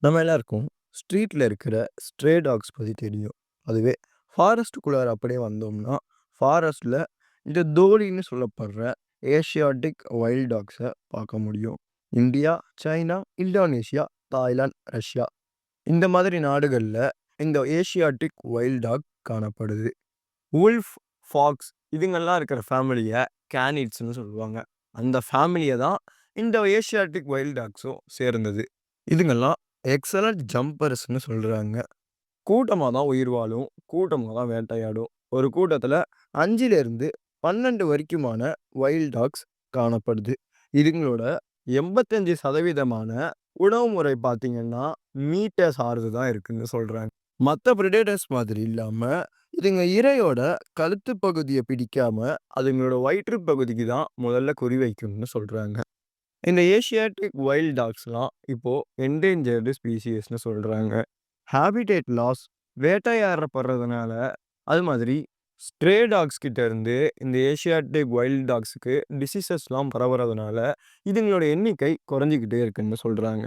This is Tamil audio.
நம்ம எல்லாருக்கும் ஸ்ட்ரீட்ல இருக்கிற ஸ்ட்ரே டாக்ஸ் பத்தி தெரியும். அதுவே ஃபாரஸ்ட்டுக்குள்ளார அப்படியே வந்தோம்னா, ஃபாரஸ்ட்ல இந்த தோலின்னு சொல்லப்படுற ஏசியாட்டிக் வைல்ட் டாக்ஸ பார்க்க முடியும். India, China, Indonesia, Thailand, Russia இந்த மாதிரி நாடுகள்ல இந்த ஏசியாட்டிக் வைல்ட் டாக் காணப்படுது. வுல்ஃப், ஃபாக்ஸ் இதுங்கெல்லாம் இருக்கிற ஃபேமிலிய கேனிட்ஸ்ன்னு சொல்லுவாங்க. அந்த ஃபேமிலிய தான் இந்த ஏசியாட்டிக் வைல்ட் டாக்ஸும் சேர்ந்தது. இதுங்கெல்லாம் எக்ஸலன்ட் ஜம்பர்ஸ்ன்னு சொல்றாங்க. கூட்டமா தான் உயிர் வாழும். கூட்டமா தான் வேட்டையாடும். ஒரு கூட்டத்துல 5லிருந்து 12 வரைக்குமான வைல்ட் டாக்ஸ் காணப்படுது. இதுங்களோட 85% உணவு முறை பார்த்தீங்கன்னா, மீட்ட சார்ந்து தான் இருக்குன்னு சொல்றாங்க. மத்த பிரெடேட்டர்ஸ் மாதிரி இல்லாம, இதுங்க இரையோட கழுத்து பகுதிய பிடிக்காம, அதுங்களோட வயிற்று பகுதிக்கு தான் முதல்ல குறி வைக்கும்னு சொல்றாங்க. இந்த ஏசியாட்டிக் வைல்ட் டாக்ஸ்லாம் இப்போ என்டேஞ்சர்டு ஸ்பீசிஸ்ன்னு சொல்றாங்க. ஹேபிடேட் லாஸ் வேட்டையாடப்படுறதுனால, அது மாதிரி ஸ்ட்ரே டாக்ஸ் கிட்ட இருந்து இந்த ஏசியாட்டிக் வைல்ட் டாக்ஸுக்கு டிசீசஸ்லாம் பரவுறதுனால, இதுங்களோட எண்ணிக்கை குறைஞ்சுக்கிட்டே இருக்குன்னு சொல்றாங்க.